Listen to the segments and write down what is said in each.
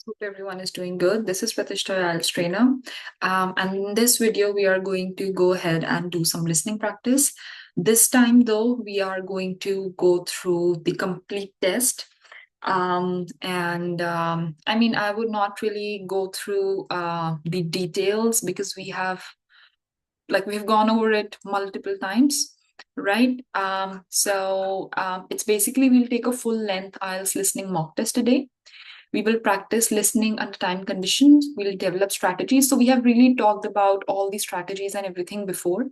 Hope everyone is doing good. This is Pratishtha, your IELTS trainer. And in this video, we are going to go ahead and do some listening practice. This time, though, we are going to go through the complete test. I would not really go through the details because we've gone over it multiple times, right? It's basically we'll take a full length IELTS listening mock test today. We will practice listening under time conditions. We'll develop strategies. So we have really talked about all these strategies and everything before.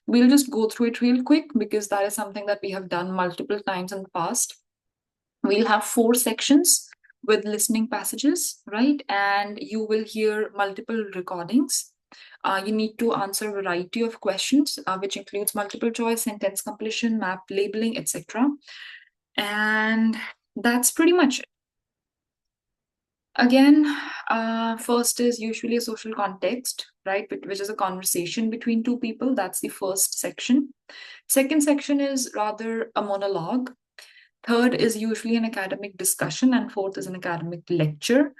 We'll just go through it real quick because that is something that we have done multiple times in the past. We'll have 4 sections with listening passages, right? And you will hear multiple recordings. You need to answer a variety of questions, which includes multiple choice, sentence completion, map labeling, etc. And that's pretty much it. Again, first is usually a social context, right? Which is a conversation between two people. That's the first section. Second section is rather a monologue. Third is usually an academic discussion, and fourth is an academic lecture.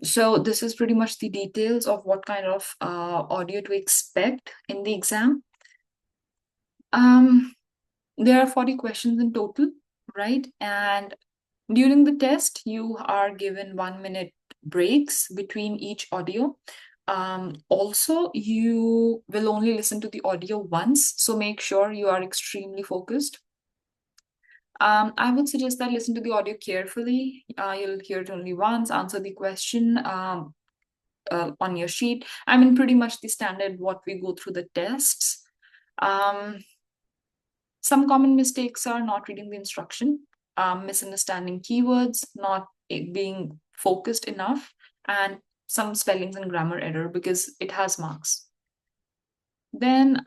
So this is pretty much the details of what kind of audio to expect in the exam. There are 40 questions in total, right? And during the test, you are given 1-minute breaks between each audio. Also, you will only listen to the audio once, so make sure you are extremely focused. I would suggest that listen to the audio carefully. You'll hear it only once, answer the question on your sheet. I mean, pretty much the standard what we go through the tests. Some common mistakes are not reading the instruction, misunderstanding keywords, not being focused enough, and some spellings and grammar error because it has marks. Then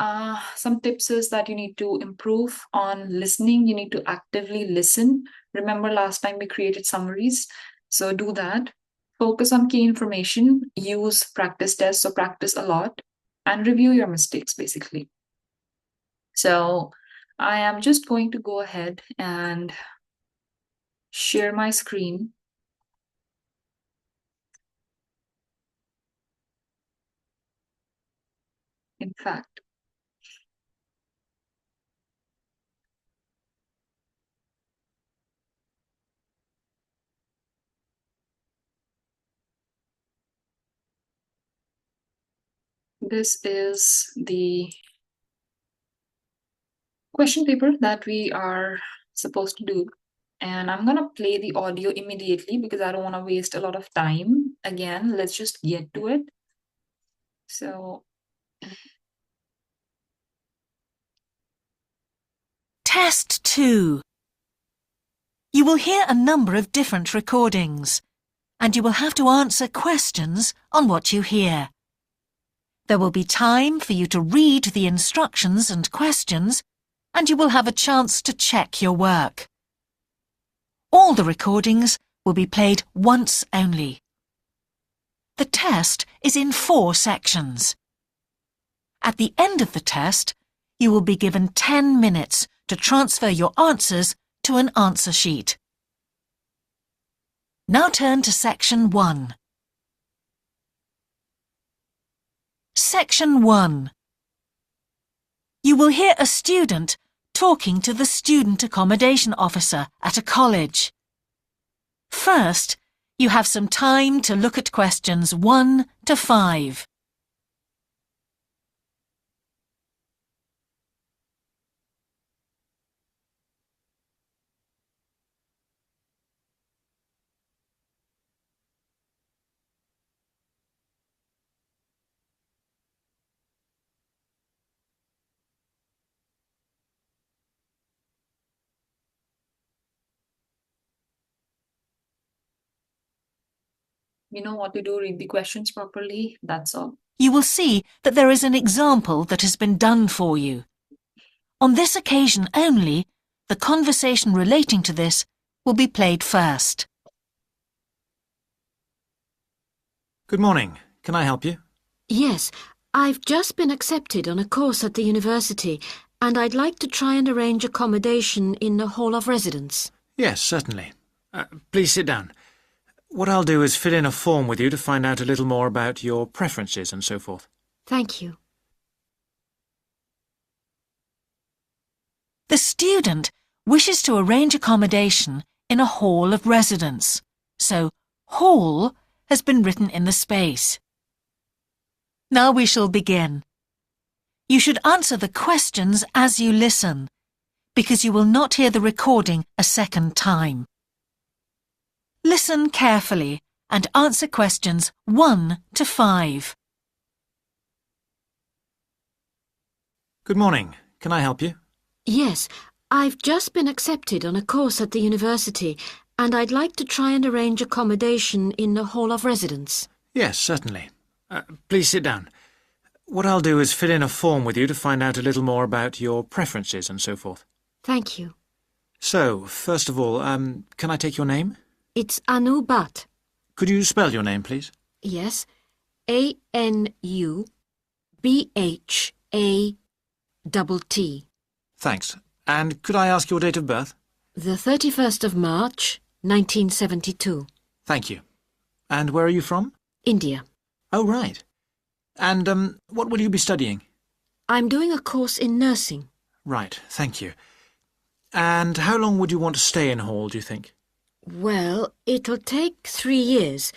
some tips is that you need to improve on listening. You need to actively listen. Remember last time we created summaries, so do that. Focus on key information, use practice tests, so practice a lot, and review your mistakes basically. So I am just going to go ahead and share my screen. In fact, this is the question paper that we are supposed to do. And I'm going to play the audio immediately because I don't want to waste a lot of time. Again, let's just get to it. So, Test 2. You will hear a number of different recordings, and you will have to answer questions on what you hear. There will be time for you to read the instructions and questions, and you will have a chance to check your work. All the recordings will be played once only. The test is in 4 sections. At the end of the test, you will be given 10 minutes to transfer your answers to an answer sheet. Now turn to Section 1. Section 1. You will hear a student talking to the student accommodation officer at a college. First, you have some time to look at questions 1 to 5. you know what to do, read the questions properly, that's all. You will see that there is an example that has been done for you. On this occasion only, the conversation relating to this will be played first. Good morning. Can I help you? Yes, I've just been accepted on a course at the university, and I'd like to try and arrange accommodation in the Hall of Residence. Yes, certainly. Please sit down. what I'll do is fill in a form with you to find out a little more about your preferences and so forth. Thank you. The student wishes to arrange accommodation in a hall of residence, so hall has been written in the space. Now we shall begin. You should answer the questions as you listen, because you will not hear the recording a second time. Listen carefully and answer questions 1 to 5. Good morning. Can I help you? Yes, I've just been accepted on a course at the university, and I'd like to try and arrange accommodation in a hall of residence. Yes, certainly. Please sit down. What I'll do is fill in a form with you to find out a little more about your preferences and so forth. Thank you. So, first of all, can I take your name? It's Anu Bhatt. Could you spell your name, please? Yes, ANUBHATT. Thanks. And could I ask your date of birth? The 31st of March, 1972. Thank you. And where are you from? India. Oh, right. And, what will you be studying? I'm doing a course in nursing. Right, thank you. And how long would you want to stay in hall, do you think? Well, it'll take 3 years,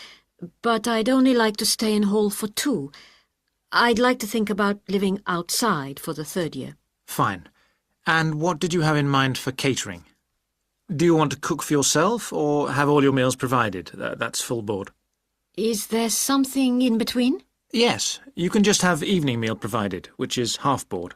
but I'd only like to stay in hall for 2. I'd like to think about living outside for the 3rd year. Fine. And what did you have in mind for catering? Do you want to cook for yourself or have all your meals provided? That's full board. Is there something in between? Yes, you can just have evening meal provided, which is half board.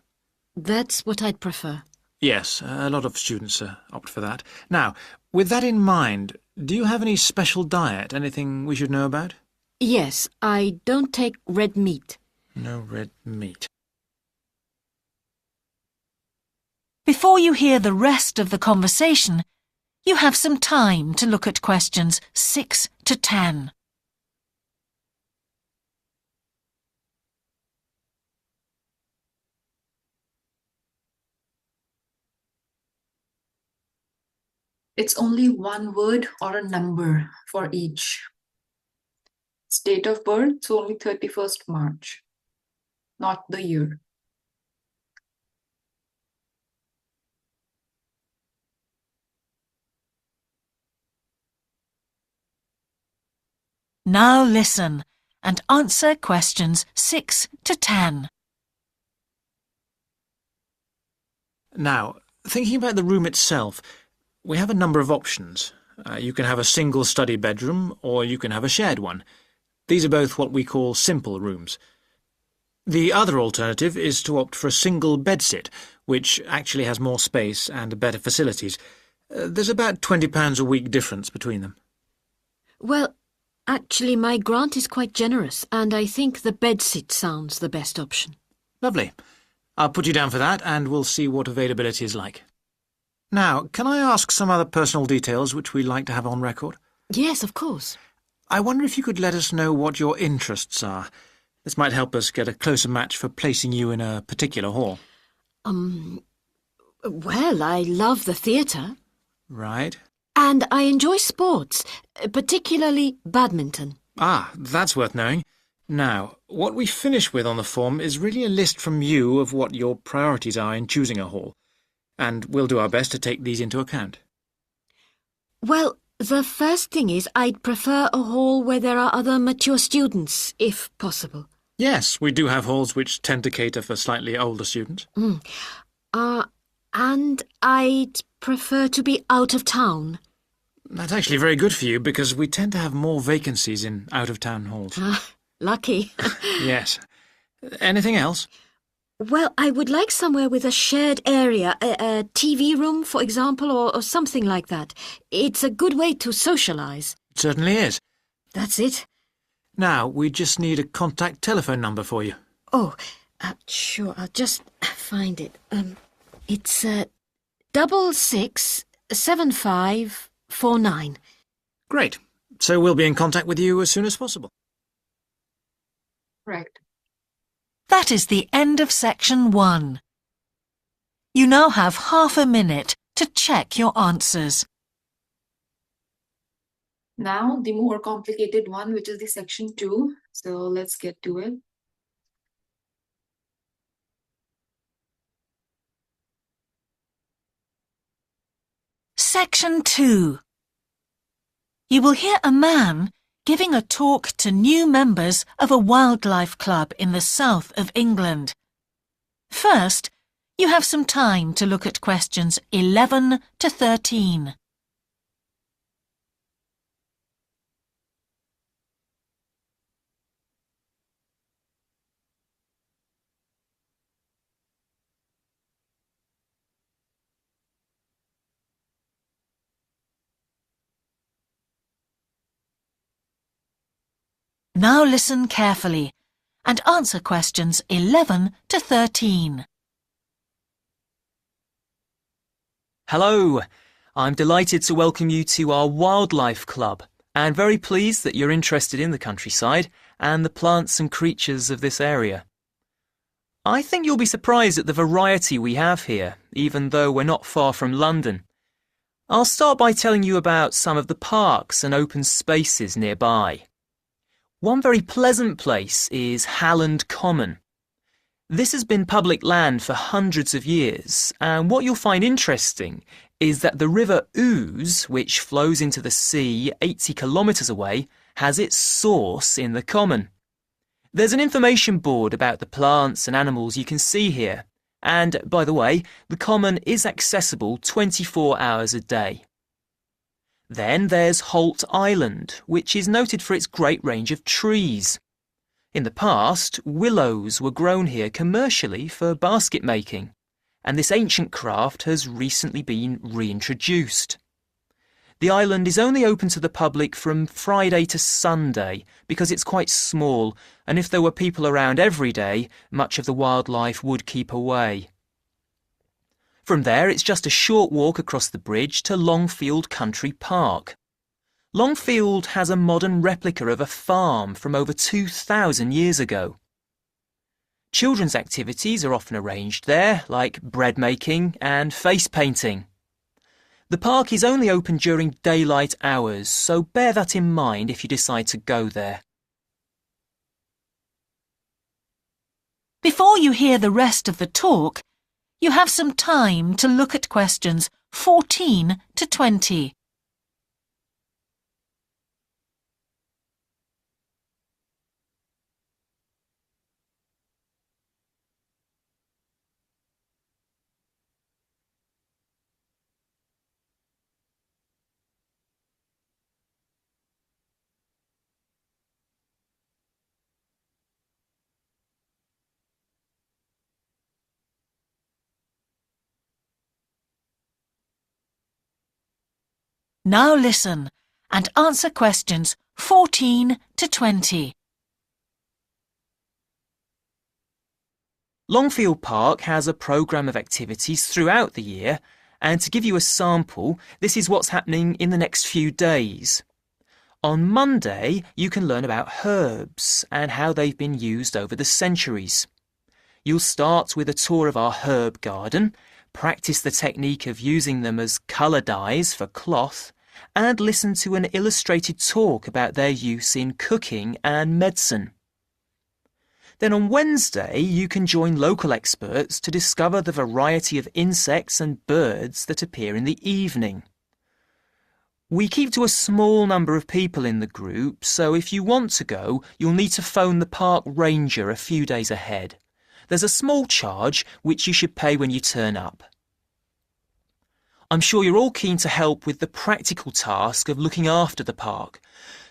That's what I'd prefer. Yes, a lot of students opt for that. Now, with that in mind, do you have any special diet, anything we should know about? Yes, I don't take red meat. No red meat. Before you hear the rest of the conversation, you have some time to look at questions 6 to 10. It's only one word or a number for each. It's date of birth, so only 31st March, not the year. Now listen and answer questions 6 to 10. Now, thinking about the room itself, we have a number of options. You can have a single study bedroom or you can have a shared one. These are both what we call simple rooms. The other alternative is to opt for a single bedsit, which actually has more space and better facilities. There's about £20 a week difference between them. Well, actually my grant is quite generous, and I think the bedsit sounds the best option. Lovely. I'll put you down for that and we'll see what availability is like. Now, can I ask some other personal details which we like to have on record? Yes, of course. I wonder if you could let us know what your interests are. This might help us get a closer match for placing you in a particular hall. Well, I love the theatre. Right. And I enjoy sports, particularly badminton. Ah, that's worth knowing. Now, what we finish with on the form is really a list from you of what your priorities are in choosing a hall, and we'll do our best to take these into account. Well, the first thing is I'd prefer a hall where there are other mature students, if possible. Yes, we do have halls which tend to cater for slightly older students. And I'd prefer to be out of town. That's actually very good for you because we tend to have more vacancies in out-of-town halls. Lucky. Yes. Anything else? Well, I would like somewhere with a shared area, a TV room, for example, or something like that. It's a good way to socialise. It certainly is. That's it. Now, we just need a contact telephone number for you. Oh, sure, I'll just find it. It's 667549. Great. So we'll be in contact with you as soon as possible. Correct. That is the end of section 1. You now have half a minute to check your answers. Now, the more complicated one, which is the section 2. So let's get to it. Section 2. You will hear a man giving a talk to new members of a wildlife club in the south of England. First, you have some time to look at questions 11 to 13. Now listen carefully and answer questions 11 to 13. Hello, I'm delighted to welcome you to our wildlife club and very pleased that you're interested in the countryside and the plants and creatures of this area. I think you'll be surprised at the variety we have here, even though we're not far from London. I'll start by telling you about some of the parks and open spaces nearby. One very pleasant place is Halland Common. This has been public land for hundreds of years, and what you'll find interesting is that the River Ouse, which flows into the sea 80 kilometres away, has its source in the common. There's an information board about the plants and animals you can see here, and, by the way, the common is accessible 24 hours a day. Then there's Holt Island, which is noted for its great range of trees. In the past, willows were grown here commercially for basket making, and this ancient craft has recently been reintroduced. The island is only open to the public from Friday to Sunday because it's quite small, and if there were people around every day, much of the wildlife would keep away. From there, it's just a short walk across the bridge to Longfield Country Park. Longfield has a modern replica of a farm from over 2,000 years ago. Children's activities are often arranged there, like bread making and face painting. The park is only open during daylight hours, so bear that in mind if you decide to go there. Before you hear the rest of the talk, you have some time to look at questions 14 to 20. Now listen and answer questions 14 to 20. Longfield Park has a programme of activities throughout the year, and to give you a sample, this is what's happening in the next few days. On Monday, you can learn about herbs and how they've been used over the centuries. You'll start with a tour of our herb garden, practice the technique of using them as colour dyes for cloth, and listen to an illustrated talk about their use in cooking and medicine. Then on Wednesday, you can join local experts to discover the variety of insects and birds that appear in the evening. We keep to a small number of people in the group, so if you want to go, you'll need to phone the park ranger a few days ahead. There's a small charge which you should pay when you turn up. I'm sure you're all keen to help with the practical task of looking after the park,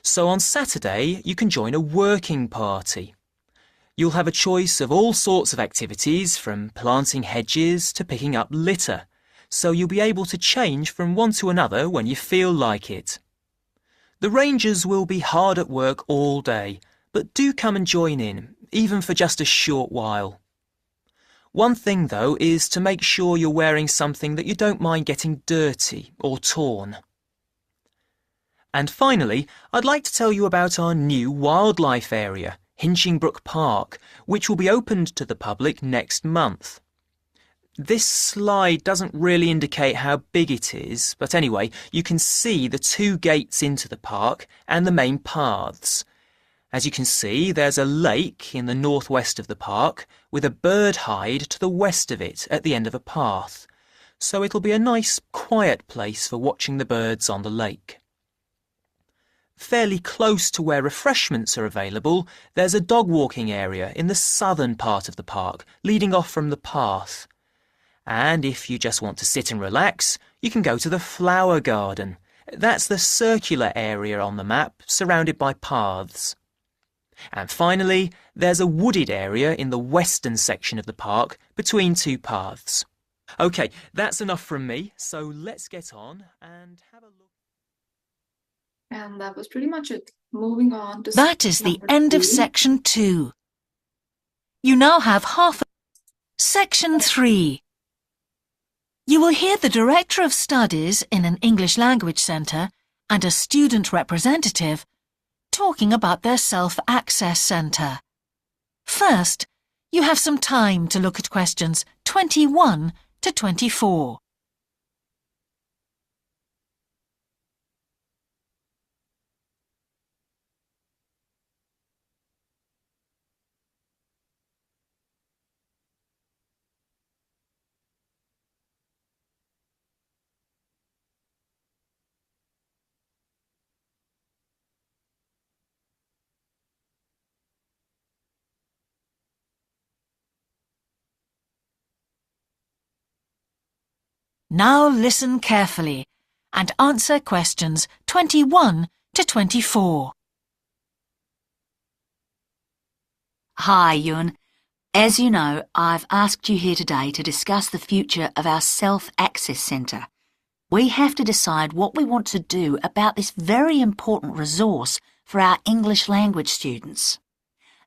so on Saturday you can join a working party. You'll have a choice of all sorts of activities, from planting hedges to picking up litter, so you'll be able to change from one to another when you feel like it. The rangers will be hard at work all day, but do come and join in, even for just a short while. One thing, though, is to make sure you're wearing something that you don't mind getting dirty or torn. And finally, I'd like to tell you about our new wildlife area, Hinchingbrook Park, which will be opened to the public next month. This slide doesn't really indicate how big it is, but anyway, you can see the two gates into the park and the main paths. As you can see, there's a lake in the northwest of the park with a bird hide to the west of it at the end of a path. So it'll be a nice, quiet place for watching the birds on the lake. Fairly close to where refreshments are available, there's a dog walking area in the southern part of the park, leading off from the path. And if you just want to sit and relax, you can go to the flower garden. That's the circular area on the map, surrounded by paths. And finally, there's a wooded area in the western section of the park, between two paths. OK, that's enough from me, so let's get on and have a look. And that was pretty much it. Moving on to That is the number end of 2. section 2. You now have half of section 3. You will hear the Director of Studies in an English Language Centre and a student representative talking about their Self-Access Centre. First, you have some time to look at questions 21 to 24. Now listen carefully and answer questions 21 to 24. Hi, Yun. As you know, I've asked you here today to discuss the future of our Self-Access Centre. We have to decide what we want to do about this very important resource for our English language students.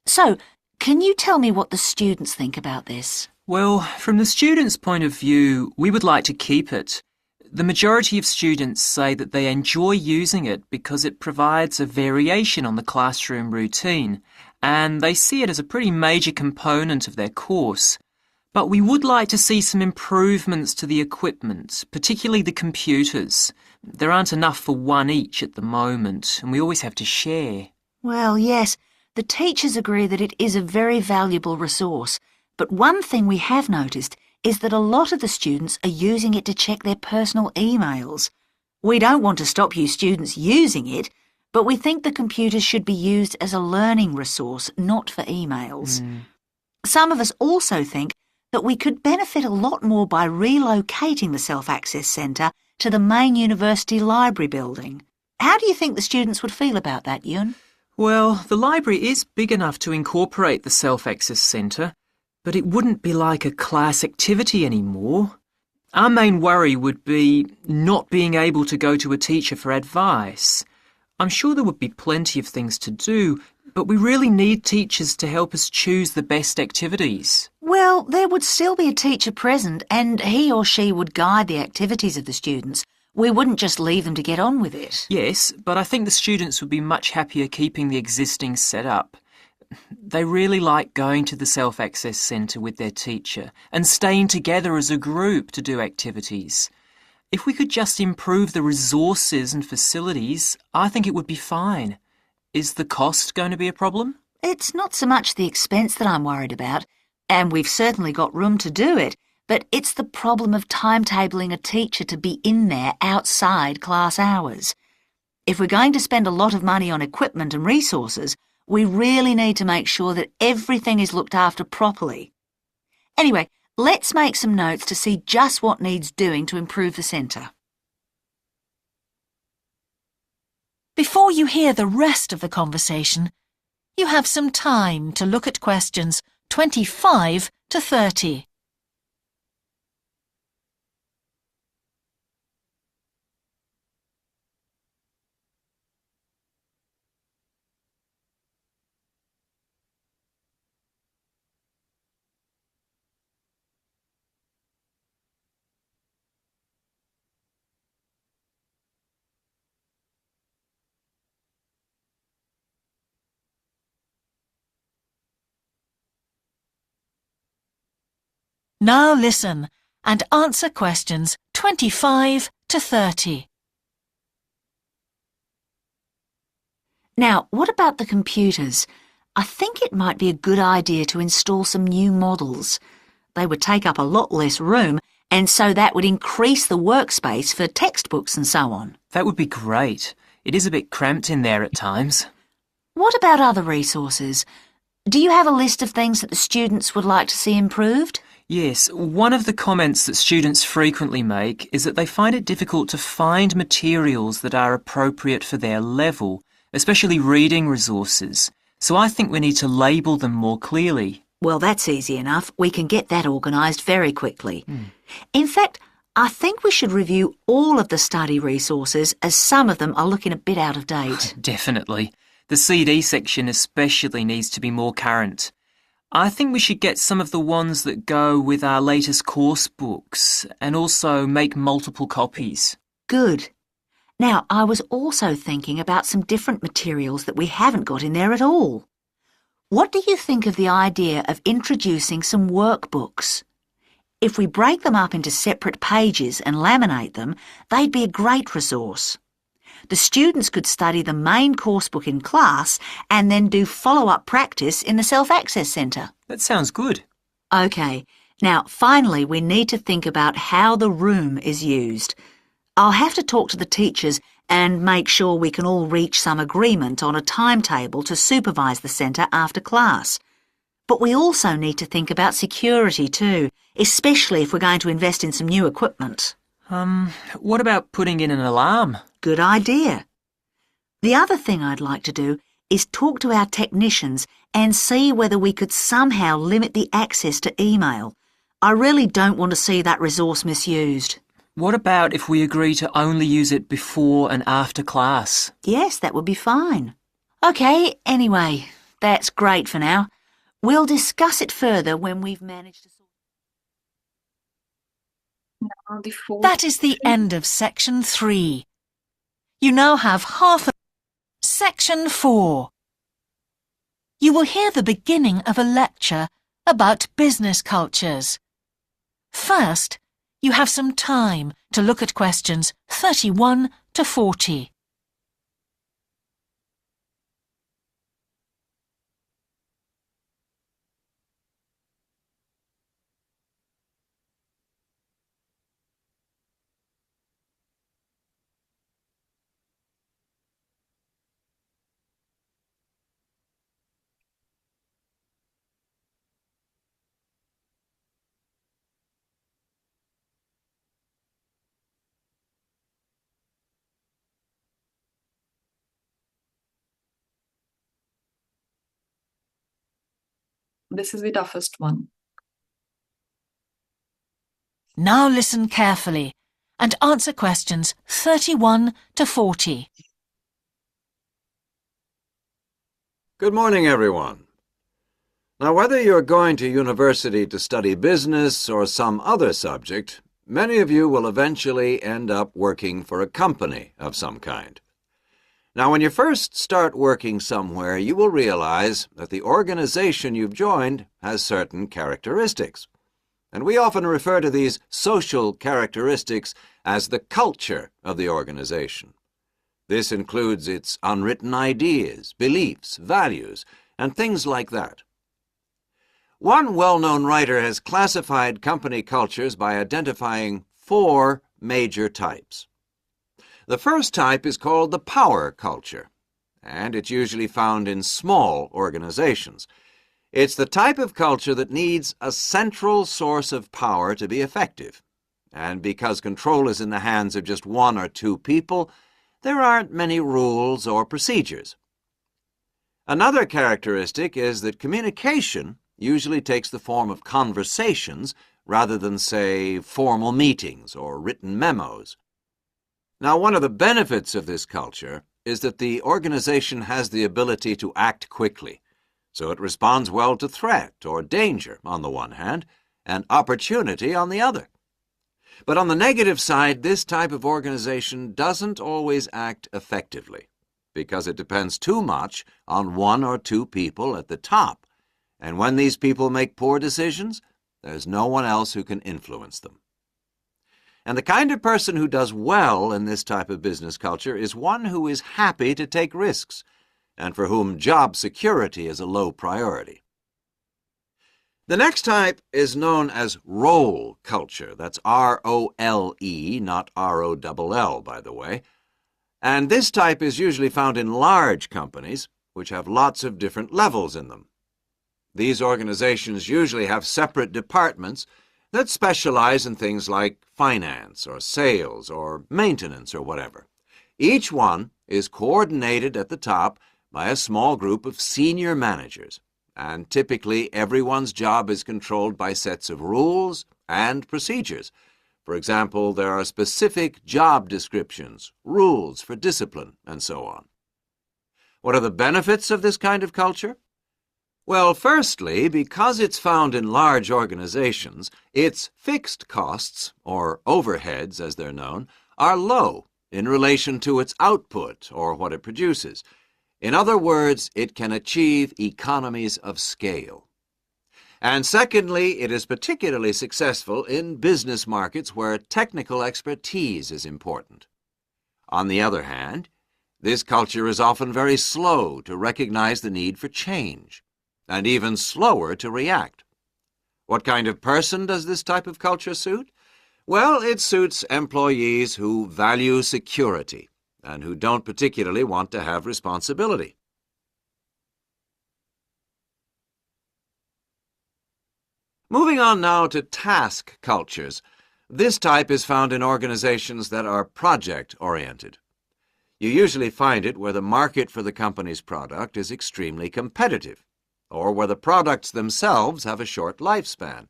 So, can you tell me what the students think about this? Well, from the students' point of view, we would like to keep it. The majority of students say that they enjoy using it because it provides a variation on the classroom routine, and they see it as a pretty major component of their course. But we would like to see some improvements to the equipment, particularly the computers. There aren't enough for one each at the moment, and we always have to share. Well, yes, the teachers agree that it is a very valuable resource, but one thing we have noticed is that a lot of the students are using it to check their personal emails. We don't want to stop you students using it, but we think the computers should be used as a learning resource, not for emails. Some of us also think that we could benefit a lot more by relocating the Self-Access Centre to the main university library building. How do you think the students would feel about that, Yun? Well, the library is big enough to incorporate the Self-Access Centre, but it wouldn't be like a class activity anymore. Our main worry would be not being able to go to a teacher for advice. I'm sure there would be plenty of things to do, but we really need teachers to help us choose the best activities. Well, there would still be a teacher present and he or she would guide the activities of the students. We wouldn't just leave them to get on with it. Yes, but I think the students would be much happier keeping the existing setup. They really like going to the Self-Access Centre with their teacher and staying together as a group to do activities. If we could just improve the resources and facilities, I think it would be fine. Is the cost going to be a problem? It's not so much the expense that I'm worried about, and we've certainly got room to do it, but it's the problem of timetabling a teacher to be in there outside class hours. If we're going to spend a lot of money on equipment and resources, we really need to make sure that everything is looked after properly. Anyway, let's make some notes to see just what needs doing to improve the centre. Before you hear the rest of the conversation, you have some time to look at questions 25 to 30. Now listen and answer questions 25 to 30. Now, what about the computers? I think it might be a good idea to install some new models. They would take up a lot less room, and so that would increase the workspace for textbooks and so on. That would be great. It is a bit cramped in there at times. What about other resources? Do you have a list of things that the students would like to see improved? Yes, one of the comments that students frequently make is that they find it difficult to find materials that are appropriate for their level, especially reading resources. So I think we need to label them more clearly. Well, that's easy enough. We can get that organised very quickly. In fact, I think we should review all of the study resources, as some of them are looking a bit out of date. Definitely. The CD section especially needs to be more current. I think we should get some of the ones that go with our latest course books and also make multiple copies. Good. Now, I was also thinking about some different materials that we haven't got in there at all. What do you think of the idea of introducing some workbooks? If we break them up into separate pages and laminate them, they'd be a great resource. The students could study the main course book in class and then do follow-up practice in the Self-Access Centre. That sounds good. OK, now finally we need to think about how the room is used. I'll have to talk to the teachers and make sure we can all reach some agreement on a timetable to supervise the centre after class. But we also need to think about security too, especially if we're going to invest in some new equipment. What about putting in an alarm? Good idea. The other thing I'd like to do is talk to our technicians and see whether we could somehow limit the access to email. I really don't want to see that resource misused. What about if we agree to only use it before and after class? Yes, that would be fine. OK, anyway, that's great for now. We'll discuss it further when we've managed to sort. Now the fourth. That is the end of section 3. You now have half of section 4. You will hear the beginning of a lecture about business cultures. First, you have some time to look at questions 31 to 40. This is the toughest one. Now listen carefully and answer questions 31 to 40. Good morning, everyone. Now, whether you're going to university to study business or some other subject, many of you will eventually end up working for a company of some kind. Now, when you first start working somewhere, you will realize that the organization you've joined has certain characteristics. And we often refer to these social characteristics as the culture of the organization. This includes its unwritten ideas, beliefs, values, and things like that. One well-known writer has classified company cultures by identifying 4 major types. The first type is called the power culture, and it's usually found in small organizations. It's the type of culture that needs a central source of power to be effective. And because control is in the hands of just 1 or 2 people, there aren't many rules or procedures. Another characteristic is that communication usually takes the form of conversations rather than, say, formal meetings or written memos. Now, one of the benefits of this culture is that the organization has the ability to act quickly, so it responds well to threat or danger on the one hand, and opportunity on the other. But on the negative side, this type of organization doesn't always act effectively, because it depends too much on 1 or 2 people at the top, and when these people make poor decisions, there's no one else who can influence them. And the kind of person who does well in this type of business culture is one who is happy to take risks and for whom job security is a low priority. The next type is known as role culture. That's R-O-L-E, not R-O-L-L, by the way. And this type is usually found in large companies, which have lots of different levels in them. These organizations usually have separate departments that specialize in things like finance or sales or maintenance or whatever. Each one is coordinated at the top by a small group of senior managers, and typically everyone's job is controlled by sets of rules and procedures. For example, there are specific job descriptions, rules for discipline, and so on. What are the benefits of this kind of culture? Well, firstly, because it's found in large organizations, its fixed costs, or overheads as they're known, are low in relation to its output or what it produces. In other words, it can achieve economies of scale. And secondly, it is particularly successful in business markets where technical expertise is important. On the other hand, this culture is often very slow to recognize the need for change, and even slower to react. What kind of person does this type of culture suit? Well, it suits employees who value security and who don't particularly want to have responsibility. Moving on now to task cultures. This type is found in organizations that are project-oriented. You usually find it where the market for the company's product is extremely competitive, or where the products themselves have a short lifespan.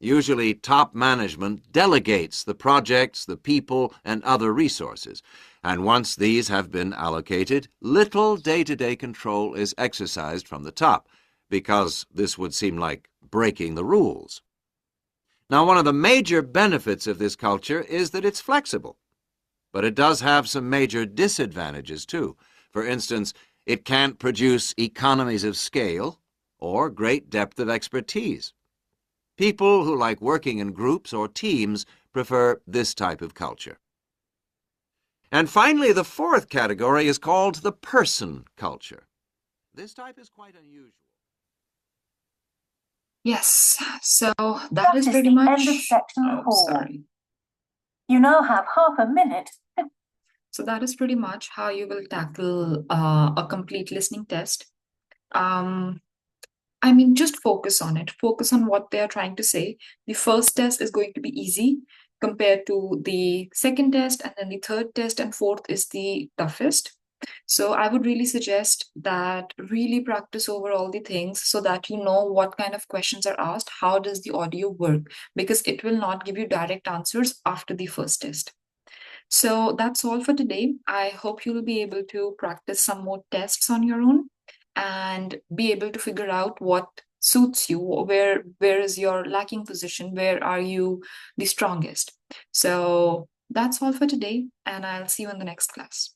Usually, top management delegates the projects, the people, and other resources, and once these have been allocated, little day-to-day control is exercised from the top, because this would seem like breaking the rules. Now, one of the major benefits of this culture is that it's flexible, but it does have some major disadvantages too. For instance, it can't produce economies of scale or great depth of expertise. People who like working in groups or teams prefer this type of culture. And finally, the fourth category is called the person culture. This type is quite unusual. Yes, so that is pretty much end of section 4. Sorry. You now have half a minute. So that is pretty much how you will tackle a complete listening test. Just focus on it. Focus on what they are trying to say. The first test is going to be easy compared to the second test, and then the third test and fourth is the toughest. So I would really suggest that really practice over all the things so that you know what kind of questions are asked, how does the audio work, because it will not give you direct answers after the first test. So that's all for today. I hope you'll be able to practice some more tests on your own and be able to figure out what suits you, where is your lacking position, where are you the strongest. So that's all for today, and I'll see you in the next class.